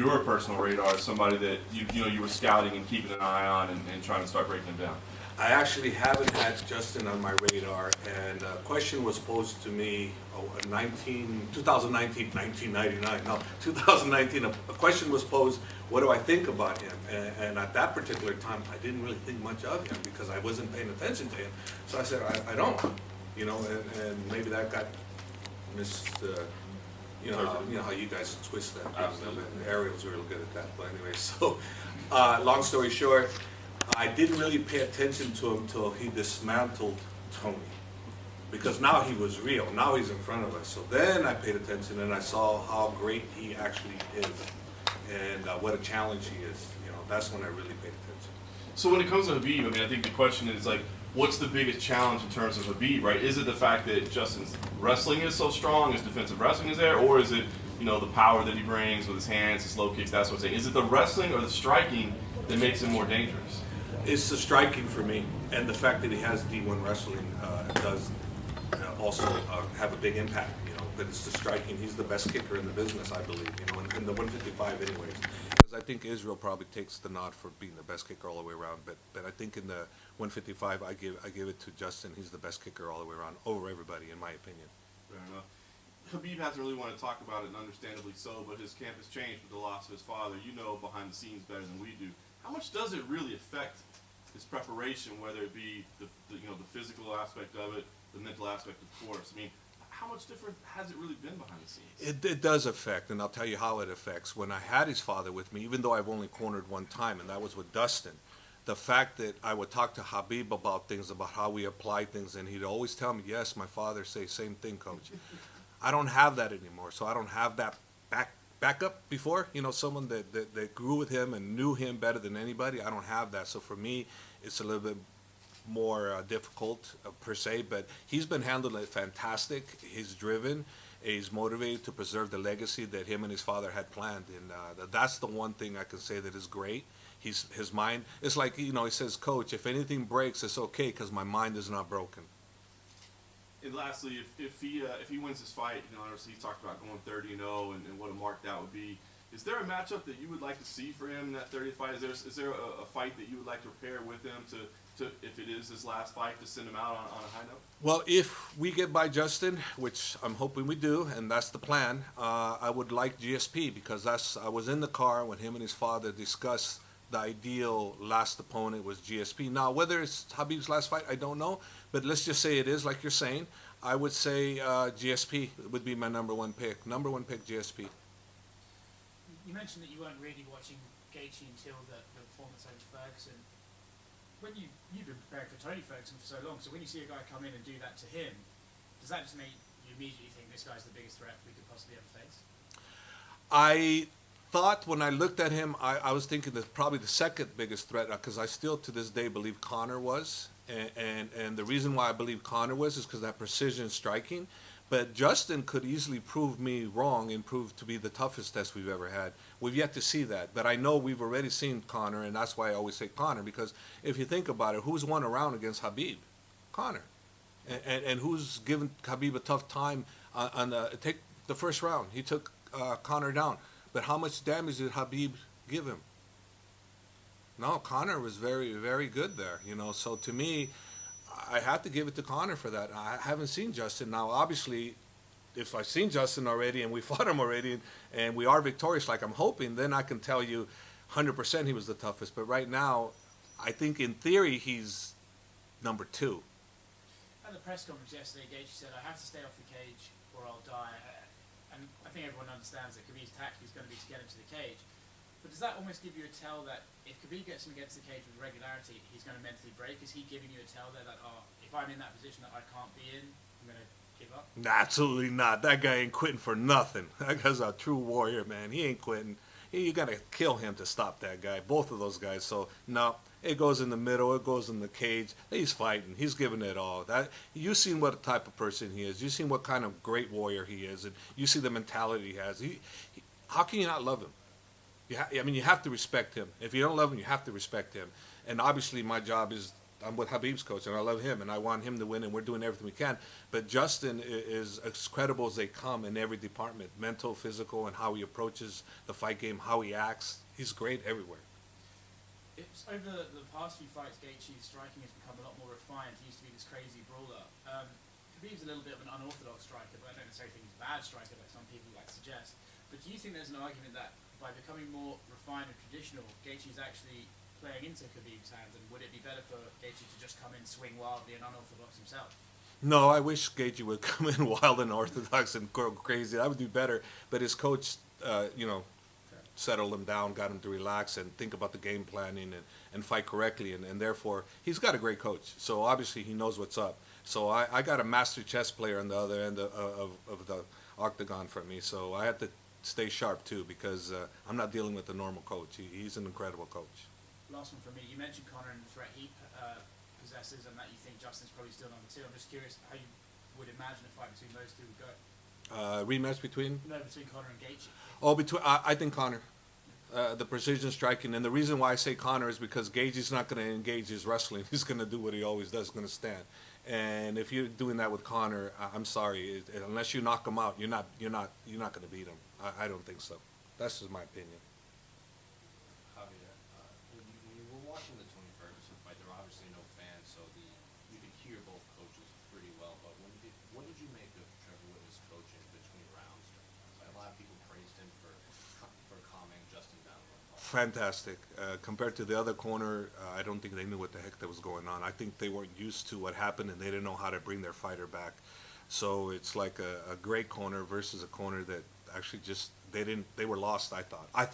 your personal radar as somebody that you were scouting and keeping an eye on and trying to start breaking them down? I actually haven't had Justin on my radar, and a question was posed to me in 2019, a question was posed, what do I think about him? And at that particular time, I didn't really think much of him because I wasn't paying attention to him. So I said, I don't, and maybe that got you know how you guys twist that. Absolutely. Ariel's real good at that, but anyway, so long story short, I didn't really pay attention to him until he dismantled Tony, because now he was real. Now he's in front of us. So then I paid attention and I saw how great he actually is, and what a challenge he is. That's when I really paid attention. So when it comes to Khabib, I mean, I think the question is like, what's the biggest challenge in terms of Khabib, right? Is it the fact that Justin's wrestling is so strong, his defensive wrestling is there, or is it the power that he brings with his hands, his low kicks, that sort of thing? Is it the wrestling or the striking that makes him more dangerous? It's the striking for me, and the fact that he has D1 wrestling does also have a big impact. But it's the striking. He's the best kicker in the business, I believe. In the 155, anyways. Because I think Israel probably takes the nod for being the best kicker all the way around. But I think in the 155, I give it to Justin. He's the best kicker all the way around over everybody, in my opinion. Fair enough. Khabib hasn't really wanted to talk about it, and understandably so. But his camp has changed with the loss of his father. Behind the scenes better than we do. How much does it really affect his preparation, whether it be the physical aspect of it, the mental aspect, of course? I mean, how much different has it really been behind the scenes? It does affect, and I'll tell you how it affects. When I had his father with me, even though I've only cornered one time, and that was with Dustin, the fact that I would talk to Khabib about things, about how we apply things, and he'd always tell me, yes, my father say same thing, coach. I don't have that anymore, so I don't have that backup before, someone that grew with him and knew him better than anybody. I don't have that, so for me, it's a little bit more difficult per se, but he's been handling it fantastic. He's driven, he's motivated to preserve the legacy that him and his father had planned, and that's the one thing I can say that is great. His mind, it's like, he says, coach, if anything breaks, it's okay because my mind is not broken. And lastly, if he wins this fight, obviously he talked about going 30-0 and what a mark that would be. Is there a matchup that you would like to see for him in that 30th fight? Is there a fight that you would like to prepare with him to if it is his last fight, to send him out on a high note? Well, if we get by Justin, which I'm hoping we do, and that's the plan, I would like GSP, because I was in the car when him and his father discussed the ideal last opponent was GSP. Now, whether it's Khabib's last fight, I don't know, but let's just say it is, like you're saying. I would say GSP would be my number one pick. Number one pick, GSP. You mentioned that you weren't really watching Gaethje until the performance against Ferguson. When you've been preparing for Tony Ferguson for so long, so when you see a guy come in and do that to him, does that just make you immediately think this guy's the biggest threat we could possibly ever face? I thought when I looked at him, I was thinking that probably the second biggest threat, because I still to this day believe Conor was, and the reason why I believe Conor was is because that precision striking. But Justin could easily prove me wrong and prove to be the toughest test we've ever had. We've yet to see that, but I know we've already seen Conor, and that's why I always say Conor, because if you think about it, who's won a round against Khabib? Conor. And who's given Khabib a tough time take the first round? He took Conor down. But how much damage did Khabib give him? No, Conor was very, very good there, So to me, I have to give it to Conor for that. I haven't seen Justin. Now, obviously, if I've seen Justin already and we fought him already and we are victorious like I'm hoping, then I can tell you 100% he was the toughest. But right now, I think in theory he's number 2. At the press conference yesterday, Gaethje said, I have to stay off the cage or I'll die. And I think everyone understands that Khabib's tactic is going to be to get him to the cage. But does that almost give you a tell that if Khabib gets him against the cage with regularity, he's going to mentally break? Is he giving you a tell there that, if I'm in that position that I can't be in, I'm going to give up? Absolutely not. That guy ain't quitting for nothing. That guy's a true warrior, man. He ain't quitting. You got to kill him to stop that guy, both of those guys. So, no, it goes in the middle. It goes in the cage. He's fighting. He's giving it all. You've seen what type of person he is. You've seen what kind of great warrior he is. And you see the mentality he has. How can you not love him? You have to respect him. If you don't love him, you have to respect him. And obviously my job is I'm with Khabib's coach, and I love him, and I want him to win, and we're doing everything we can. But Justin is as credible as they come in every department, mental, physical, and how he approaches the fight game, how he acts. He's great everywhere. It's over the past few fights, Gaethje's striking has become a lot more refined. He used to be this crazy brawler. Khabib's a little bit of an unorthodox striker, but I don't necessarily think he's a bad striker, like some people like to suggest. But do you think there's an argument that by becoming more refined and traditional, Gaethje's actually playing into Khabib's hands, and would it be better for Gaethje to just come in, swing wildly and unorthodox himself? No, I wish Gaethje would come in wild and orthodox and go crazy. That would do better. But his coach, settled him down, got him to relax and think about the game planning and fight correctly. And therefore, he's got a great coach. So obviously, he knows what's up. So I got a master chess player on the other end of the octagon for me. So I have to stay sharp, too, because I'm not dealing with a normal coach. He's an incredible coach. Last one for me. You mentioned Conor and the threat he possesses, and that you think Justin's probably still number 2. I'm just curious how you would imagine a fight between those two would go. Rematch between? No, between Conor and Gaethje. Oh, I think Conor. The precision striking, and the reason why I say Conor is because Gaethje's not going to engage his wrestling. He's going to do what he always does. He's going to stand. And if you're doing that with Conor, I'm sorry. Unless you knock him out, you're not going to beat him. I don't think so. That's just my opinion. Javier, when you were watching the Tony Ferguson fight, there were obviously no fans, so you could hear both coaches pretty well. But what did you make of Trevor Whitman's coaching between rounds? A lot of people praised him for calming Justin down. Fantastic. Compared to the other corner, I don't think they knew what the heck that was going on. I think they weren't used to what happened, and they didn't know how to bring their fighter back. So it's like a great corner versus a corner that actually just they were lost. I thought. A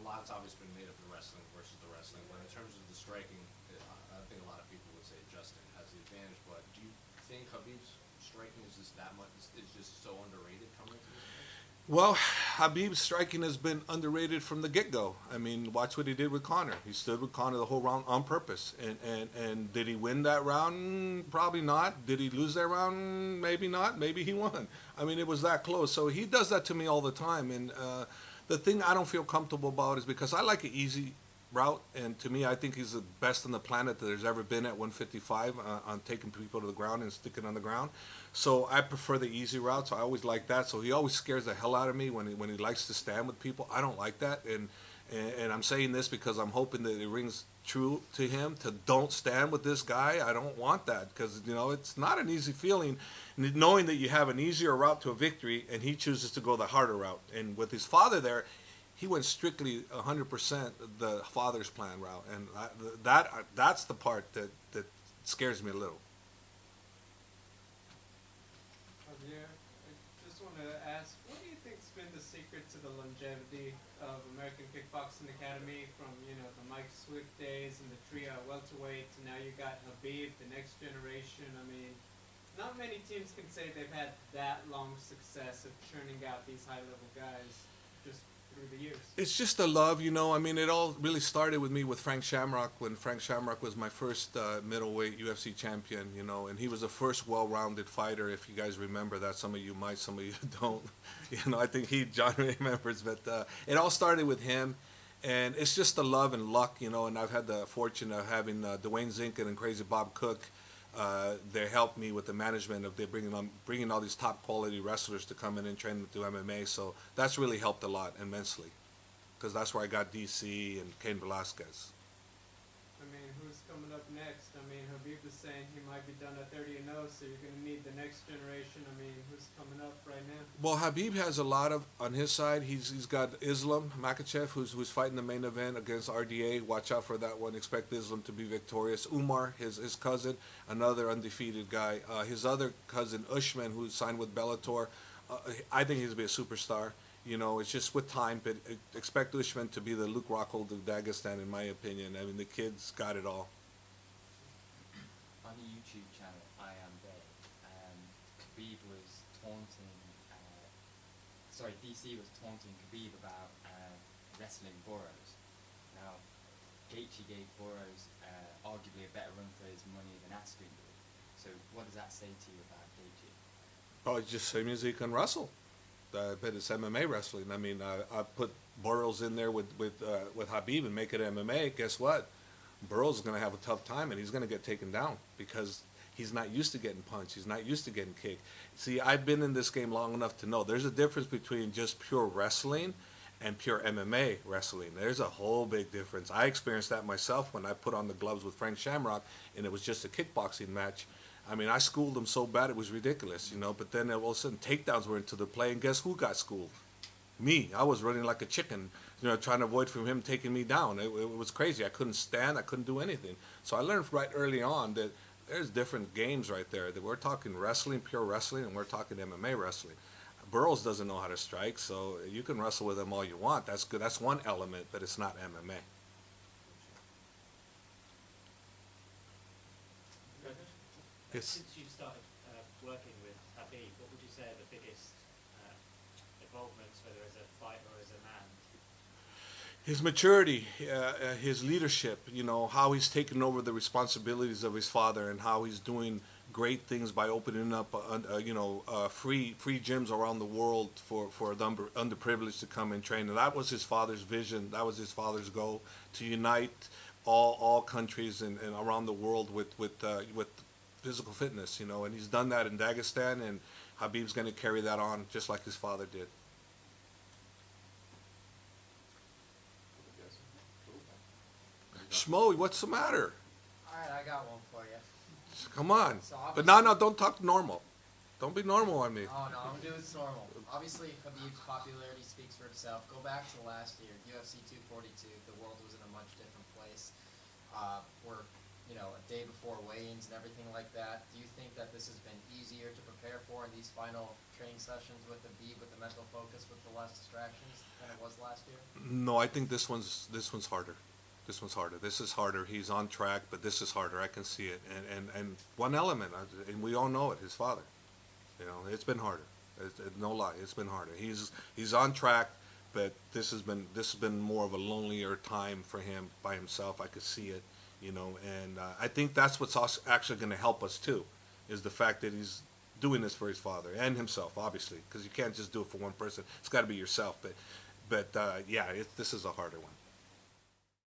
lot's obviously been made of the wrestling versus the wrestling, but in terms of the striking, I think a lot of people would say Justin has the advantage. But do you think Khabib's striking is just that much? Is just so underrated coming into this fight? Well, Khabib's striking has been underrated from the get-go. I mean, watch what he did with Conor. He stood with Conor the whole round on purpose. And did he win that round? Probably not. Did he lose that round? Maybe not. Maybe he won. I mean, it was that close. So he does that to me all the time. And the thing I don't feel comfortable about is because I like an easy route, and to me, I think he's the best on the planet that there's ever been at 155 on taking people to the ground and sticking on the ground. So I prefer the easy route. So I always like that. So he always scares the hell out of me when he likes to stand with people. I don't like that, and I'm saying this because I'm hoping that it rings true to him to don't stand with this guy. I don't want that because it's not an easy feeling knowing that you have an easier route to a victory and he chooses to go the harder route. And with his father there, he went strictly 100% the father's plan route, and that's the part that scares me a little. Javier, I just want to ask, what do you think's been the secret to the longevity of American Kickboxing Academy from the Mike Swift days and the trio at welterweight to now you got Khabib, the next generation? I mean, not many teams can say they've had that long success of churning out these high-level guys just through the years. It's just the love, I mean, it all really started with me with Frank Shamrock when Frank Shamrock was my first middleweight UFC champion, and he was the first well-rounded fighter. If you guys remember that, some of you might, some of you don't. I think John remembers, but it all started with him. And it's just the love and luck, and I've had the fortune of having Dwayne Zinkin and Crazy Bob Cook. They helped me with the management of bringing all these top quality wrestlers to come in and train to do MMA. So that's really helped a lot immensely, because that's where I got DC and Cain Velasquez. I mean, who's coming up next? I mean, Khabib is saying he might be done at 30-0, so you're going to need the next generation. I mean, who's coming up right now? Well, Khabib has a lot on his side. He's got Islam Makhachev, who's fighting the main event against RDA. Watch out for that one. Expect Islam to be victorious. Umar, his cousin, another undefeated guy. His other cousin, Usman, who signed with Bellator. I think he's going to be a superstar. It's just with time, but expect Usman to be the Luke Rockhold of Dagestan, in my opinion. I mean, the kid's got it all. On the YouTube channel, I Am Day, Khabib was taunting, DC was taunting Khabib about wrestling Burroughs. Now, Gaethje gave Burroughs arguably a better run for his money than Askren did. So what does that say to you about Gaethje? Oh, it's just same as he can wrestle. But it's MMA wrestling. I mean, I put Burroughs in there with Khabib and make it MMA. Guess what? Burroughs is going to have a tough time, and he's going to get taken down because he's not used to getting punched. He's not used to getting kicked. See, I've been in this game long enough to know there's a difference between just pure wrestling and pure MMA wrestling. There's a whole big difference. I experienced that myself when I put on the gloves with Frank Shamrock, and it was just a kickboxing match. I mean, I schooled him so bad it was ridiculous, you know, but then all of a sudden takedowns were into the play, and guess who got schooled? Me. I was running like a chicken, you know, trying to avoid from him taking me down. It was crazy. I couldn't stand. I couldn't do anything. So I learned right early on that there's different games right there. That we're talking wrestling, pure wrestling, and we're talking MMA wrestling. Burroughs doesn't know how to strike, so you can wrestle with him all you want. That's good. That's one element, but it's not MMA. Yes. Since you started working with Khabib, what would you say are the biggest involvements, whether as a fighter or as a man? His maturity, his leadership, you know, how he's taken over the responsibilities of his father and how he's doing great things by opening up, free gyms around the world for the underprivileged to come and train. And that was his father's vision. That was his father's goal, to unite all countries and around the world with physical fitness, you know. And he's done that in Dagestan, and Khabib's going to carry that on just like his father did. Schmo, what's the matter? Alright, I got one for you. Come on. So But no, don't talk normal. Don't be normal on me. Oh no, I'm gonna do this normal. Obviously, Khabib's popularity speaks for itself. Go back to last year, UFC 242. The world was in a much different place. We're, a day before weigh-ins and everything like that. Do you think that this has been easier to prepare for in these final training sessions with Khabib, with the mental focus, with the less distractions than it was last year? No, I think this one's harder. This one's harder. This is harder. He's on track, but this is harder. I can see it. And one element, and we all know it, his father. You know, it's been harder. No lie, it's been harder. He's on track, but this has been more of a lonelier time for him by himself. I could see it, you know, and I think that's what's also actually going to help us too, is the fact that he's doing this for his father and himself, obviously, because you can't just do it for one person. It's got to be yourself. But this is a harder one.